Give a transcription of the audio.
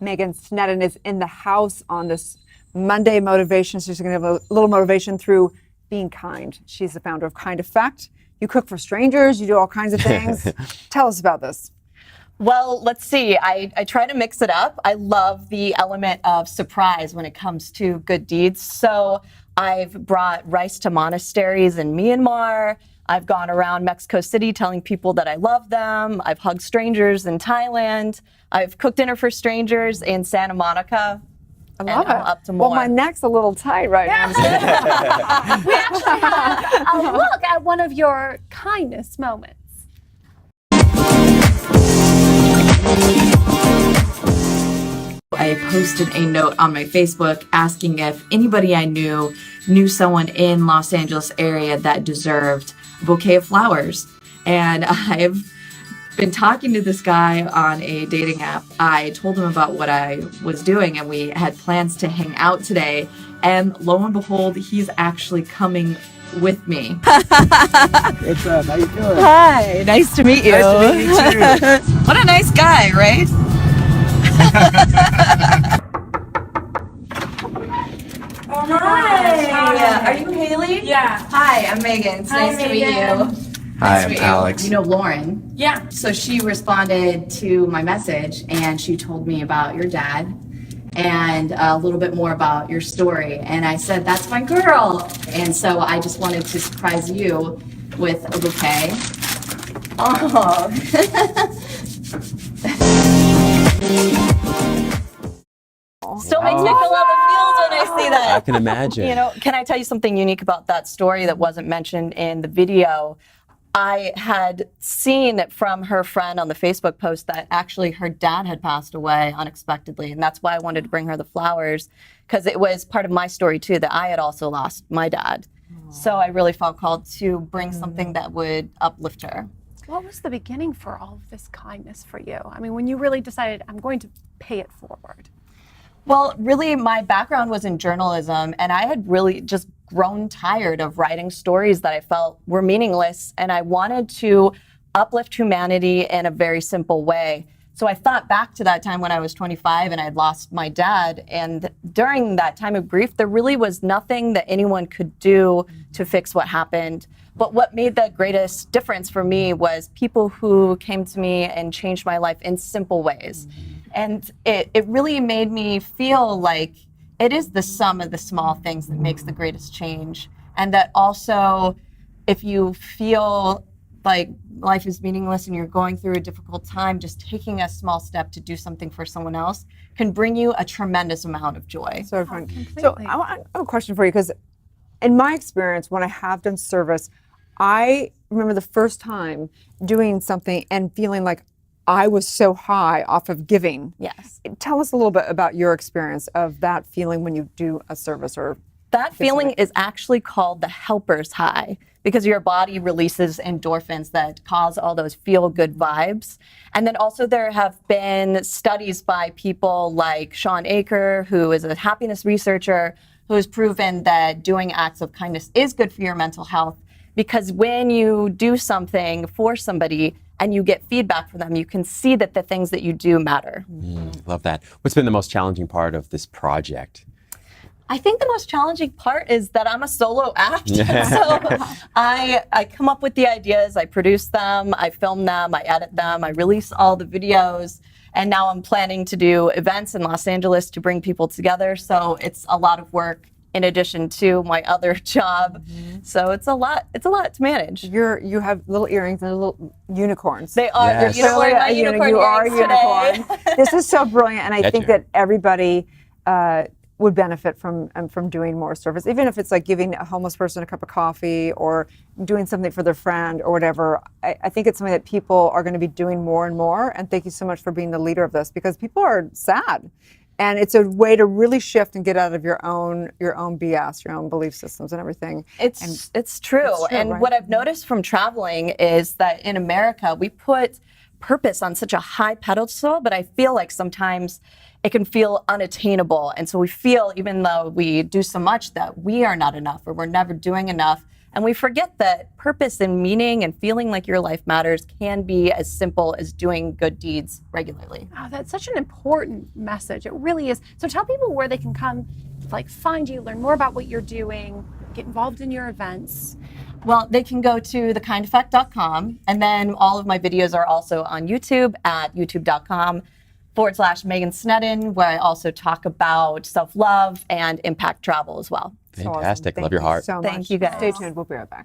Megan Snedden is in the house on this Monday motivation. So she's going to have a little motivation through being kind. She's the founder of Kind Effect. You cook for strangers. You do all kinds of things. Tell us about this. Well, let's see. I try to mix it up. I love the element of surprise when it comes to good deeds. So I've brought rice to monasteries in Myanmar. I've gone around Mexico City telling people that I love them. I've hugged strangers in Thailand. I've cooked dinner for strangers in Santa Monica. I love it. Up to more. Well, my neck's a little tight right now. We actually have a look at one of your kindness moments. I posted a note on my Facebook asking if anybody I knew someone in Los Angeles area that deserved a bouquet of flowers. And I've been talking to this guy on a dating app. I told him about what I was doing and we had plans to hang out today. And lo and behold, he's actually coming with me. What's up? How you doing? Hi, nice to meet you. Nice to meet you too. What a nice guy, right? Hi. Are you Haley? Yeah. Hi, I'm Megan. It's nice to meet you. Hi, I'm Alex. You know Lauren? Yeah. So she responded to my message and she told me about your dad and a little bit more about your story. And I said, that's my girl. And so I just wanted to surprise you with a bouquet. Oh. Still makes me feel all the feels when I see that. I can imagine. You know, can I tell you something unique about that story that wasn't mentioned in the video? I had seen from her friend on the Facebook post that actually her dad had passed away unexpectedly. And that's why I wanted to bring her the flowers, because it was part of my story too, that I had also lost my dad. So I really felt called to bring something that would uplift her. What was the beginning for all of this kindness for you? I mean, when you really decided, I'm going to pay it forward. Well, really, my background was in journalism, and I had really just grown tired of writing stories that I felt were meaningless, and I wanted to uplift humanity in a very simple way. So I thought back to that time when I was 25 and I'd lost my dad, and during that time of grief, there really was nothing that anyone could do to fix what happened. But what made the greatest difference for me was people who came to me and changed my life in simple ways. And it really made me feel like it is the sum of the small things that makes the greatest change. And that also, if you feel like life is meaningless and you're going through a difficult time, just taking a small step to do something for someone else can bring you a tremendous amount of joy. So fun. So I have a question for you, because in my experience, when I have done service, I remember the first time doing something and feeling like I was so high off of giving. Yes. Tell us a little bit about your experience of that feeling when you do a service or. That feeling is actually called the helper's high, because your body releases endorphins that cause all those feel-good vibes. And then also there have been studies by people like Sean Aker, who is a happiness researcher, who has proven that doing acts of kindness is good for your mental health, because when you do something for somebody and you get feedback from them, you can see that the things that you do matter. Love that. What's been the most challenging part of this project? I think the most challenging part is that I'm a solo act. So I come up with the ideas, I produce them, I film them, I edit them, I release all the videos, and now I'm planning to do events in Los Angeles to bring people together. So it's a lot of work in addition to my other job. So it's a lot to manage. You have little earrings and little unicorns. They are. Yes. You're wearing my unicorn You are a earrings unicorn. today. This is so brilliant, and I Get think you. that everybody would benefit from doing more service, even if it's like giving a homeless person a cup of coffee or doing something for their friend or whatever. I think it's something that people are going to be doing more and more. And thank you so much for being the leader of this, because people are sad. And it's a way to really shift and get out of your own BS, your own belief systems and everything. It's true. And right? what I've noticed from traveling is that in America, we put purpose on such a high pedestal, but I feel like sometimes it can feel unattainable. And so we feel, even though we do so much, that we are not enough or we're never doing enough. And we forget that purpose and meaning and feeling like your life matters can be as simple as doing good deeds regularly. Oh, that's such an important message. It really is. So tell people where they can come, like find you, learn more about what you're doing, get involved in your events. Well, they can go to thekindeffect.com, and then all of my videos are also on YouTube at youtube.com/Megan Snedden, where I also talk about self-love and impact travel as well. So awesome. Fantastic. Thank Love your you heart. so much. Thank you, guys. Stay tuned. We'll be right back.